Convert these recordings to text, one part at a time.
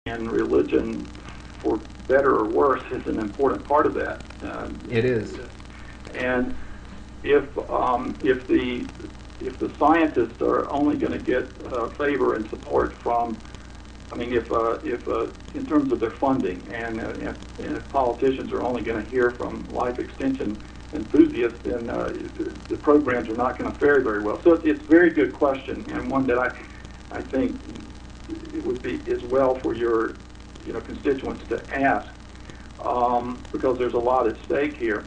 and religion, for better or worse, is an important part of that. It is. And if the scientists are only going to get favor and support from, I mean, if in terms of their funding, and if politicians are only going to hear from life extension enthusiasts, then the programs are not going to fare very well. So it's a very good question, and one that I think it would be as well for your constituents to ask, because there's a lot at stake here.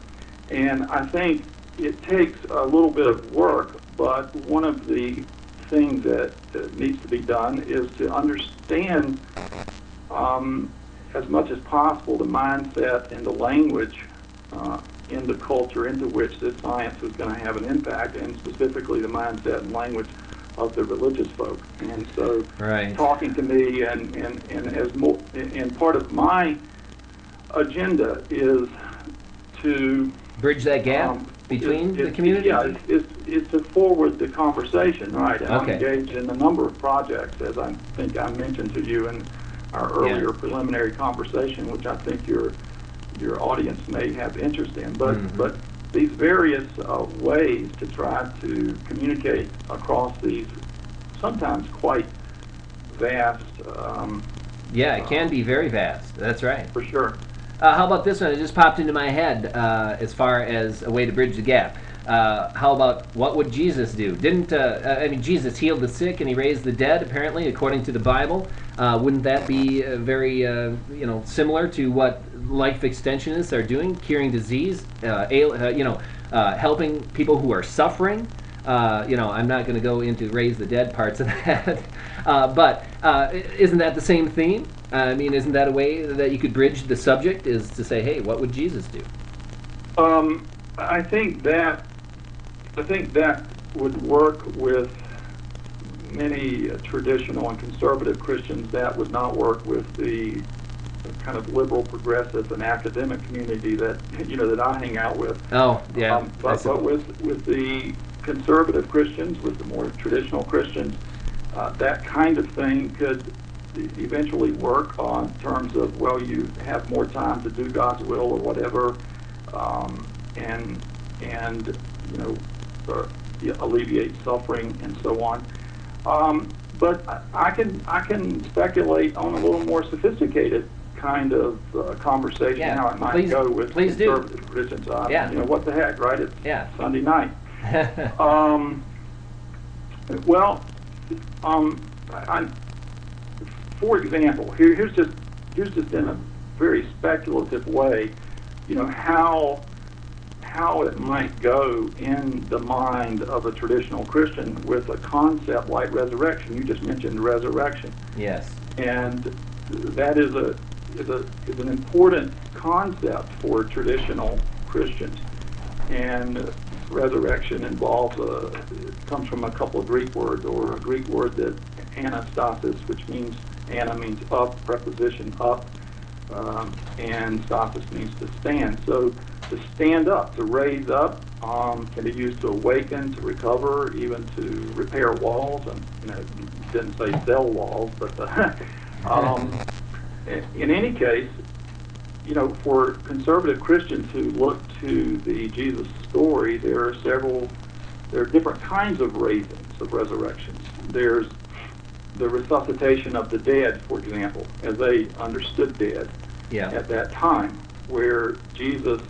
And I think it takes a little bit of work, but one of the things that needs to be done is to understand as much as possible the mindset and the language in the culture into which this science is going to have an impact, and specifically the mindset and language of the religious folk. And so talking to me and part of my agenda is to bridge that gap between the community? Yeah, it's to forward the conversation, right? And I'm engaged in a number of projects, as I think I mentioned to you in our earlier preliminary conversation, which I think your audience may have interest in. But these various ways to try to communicate across these sometimes quite vast. It can be very vast. That's right. For sure. How about this one? It just popped into my head as far as a way to bridge the gap. How about what would Jesus do? Jesus healed the sick and he raised the dead, apparently, according to the Bible. Wouldn't that be very, similar to what life extensionists are doing, curing disease, helping people who are suffering? I'm not going to go into raise the dead parts of that, but isn't that the same theme? I mean, isn't that a way that you could bridge the subject, is to say, hey, what would Jesus do? I think that would work with many traditional and conservative Christians. That would not work with the kind of liberal, progressive, and academic community that that I hang out with. Oh, yeah. But with the conservative Christians, with the more traditional Christians, that kind of thing could eventually work on terms of, well, you have more time to do God's will or whatever, and alleviate suffering and so on. But I can speculate on a little more sophisticated kind of conversation, how it might go with conservative Christians. What the heck, right? It's Sunday night. For example, here's just in a very speculative way, how it might go in the mind of a traditional Christian with a concept like resurrection. You just mentioned resurrection. Yes. And that is an important concept for traditional Christians. And resurrection involves it comes from a couple of Greek words, or a Greek word that anastasis, which means ana means up, preposition up, and stasis means to stand. So to stand up, to raise up, can be used to awaken, to recover, even to repair walls. And it didn't say cell walls, but in any case, for conservative Christians who look to the Jesus story, there are different kinds of raisings, of resurrections. There's the resuscitation of the dead, for example, as they understood dead at that time, where Jesus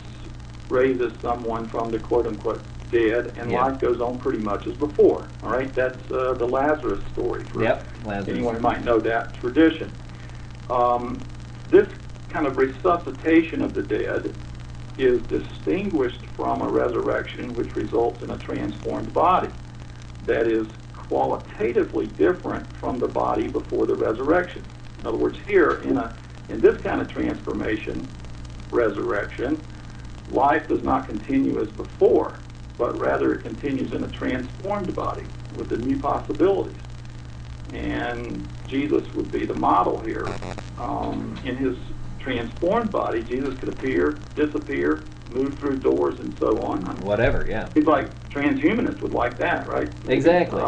raises someone from the quote-unquote dead, and life goes on pretty much as before. All right, that's the Lazarus story. Lazarus. Anyone might know that tradition. This kind of resuscitation of the dead is distinguished from a resurrection which results in a transformed body. That is qualitatively different from the body before the resurrection. In other words, here in this kind of transformation, resurrection, life does not continue as before, but rather it continues in a transformed body with the new possibilities. And Jesus would be the model here. In his transformed body, Jesus could appear, disappear, move through doors, and so on. Whatever, yeah. It's like transhumanists would like that, right? Exactly.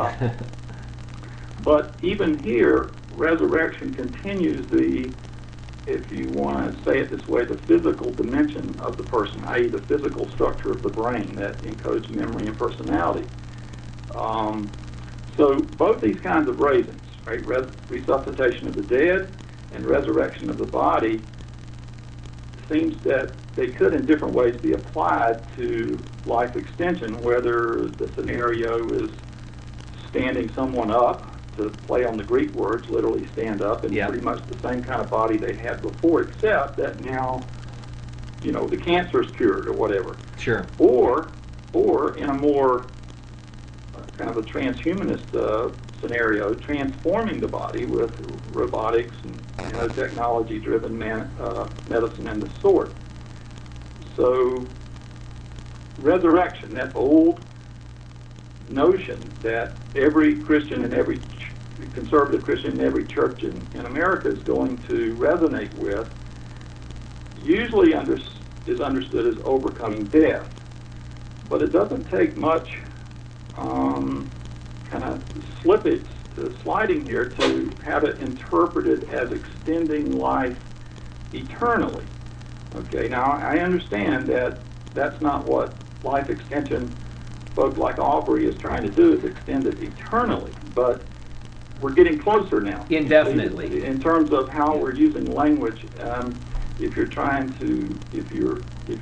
But even here, resurrection continues the, if you want to say it this way, the physical dimension of the person, i.e. the physical structure of the brain that encodes memory and personality. So both these kinds of raisings, right, resuscitation of the dead and resurrection of the body, seems that they could in different ways be applied to life extension, whether the scenario is standing someone up, to play on the Greek words, literally stand up, and pretty much the same kind of body they had before, except that now, you know, the cancer's cured or whatever. Sure. Or in a more kind of a transhumanist scenario, transforming the body with robotics and, you know, technology-driven medicine and the sort. So resurrection, that old notion that every Christian and every conservative Christian in every church in America is going to resonate with, usually is understood as overcoming death. But it doesn't take much kind of slippage, sliding here, to have it interpreted as extending life eternally. Okay, now I understand that that's not what life extension folk like Aubrey is trying to do, is extend it eternally, but we're getting closer now. Indefinitely. In terms of how we're using language, if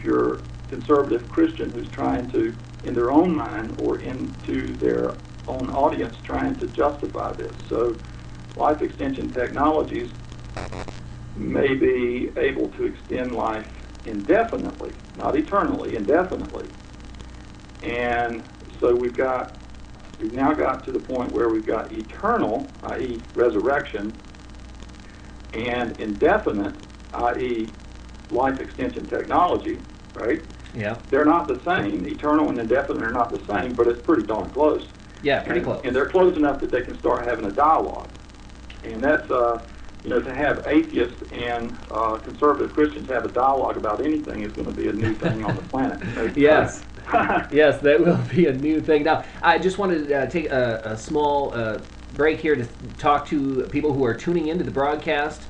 you're conservative Christian who's trying to, in their own mind or into their own audience, trying to justify this. So life extension technologies may be able to extend life indefinitely, not eternally, indefinitely. And so we've now got to the point where we've got eternal, i.e. resurrection, and indefinite, i.e. life extension technology, right? Yeah. They're not the same. Eternal and indefinite are not the same, but it's pretty darn close. Yeah, pretty close. And they're close enough that they can start having a dialogue. And that's, you know, to have atheists and conservative Christians have a dialogue about anything is going to be a new thing on the planet. Right? Yes. Yes, that will be a new thing. Now, I just wanted to take a small break here to talk to people who are tuning into the broadcast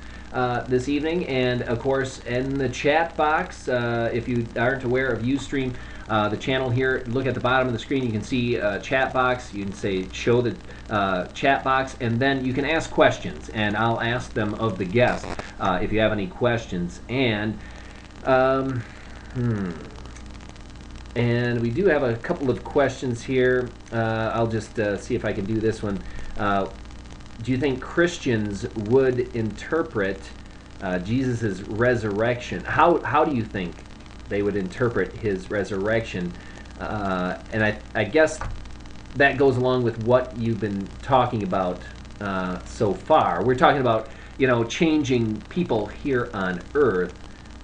this evening, and of course in the chat box, if you aren't aware of Ustream, the channel here, look at the bottom of the screen, you can see chat box. You can say show the chat box, and then you can ask questions, and I'll ask them of the guests if you have any questions. And and we do have a couple of questions here. I'll just see if I can do this one. Do you think Christians would interpret Jesus' resurrection? How do you think they would interpret his resurrection? And I guess that goes along with what you've been talking about so far. We're talking about, you know, changing people here on earth,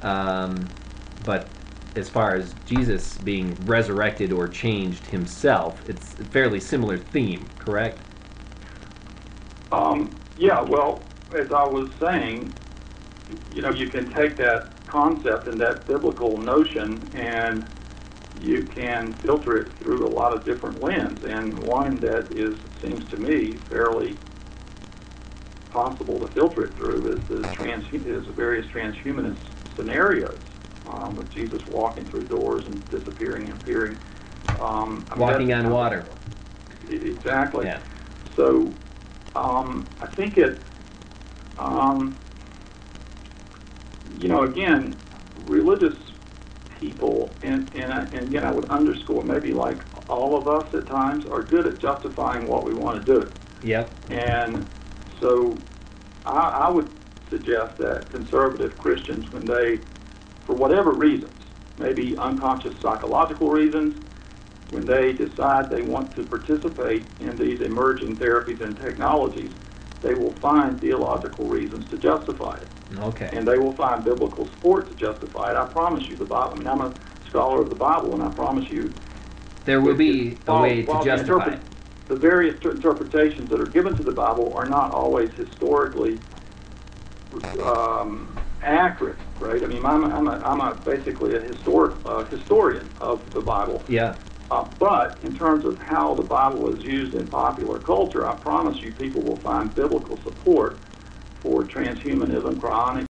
but as far as Jesus being resurrected or changed himself, it's a fairly similar theme, correct? Yeah, well, as I was saying, you know, you can take that concept and that biblical notion and you can filter it through a lot of different lenses, and one that seems to me fairly possible to filter it through is the various transhumanist scenarios, with Jesus walking through doors and disappearing and appearing. Walking on water. Exactly. Yeah. So I think it, you know, again, religious people, and again, I would underscore, maybe like all of us at times, are good at justifying what we want to do. Yep. And so I would suggest that conservative Christians, when they, for whatever reasons, maybe unconscious psychological reasons, when they decide they want to participate in these emerging therapies and technologies, they will find theological reasons to justify it. Okay. And they will find biblical support to justify it. I promise you, the Bible, I mean, I'm a scholar of the Bible, and I promise you, there will be a way to justify it. The various interpretations that are given to the Bible are not always historically accurate, right? I mean, I'm basically a historian of the Bible. Yeah. But in terms of how the Bible is used in popular culture, I promise you people will find biblical support for transhumanism, cryonics,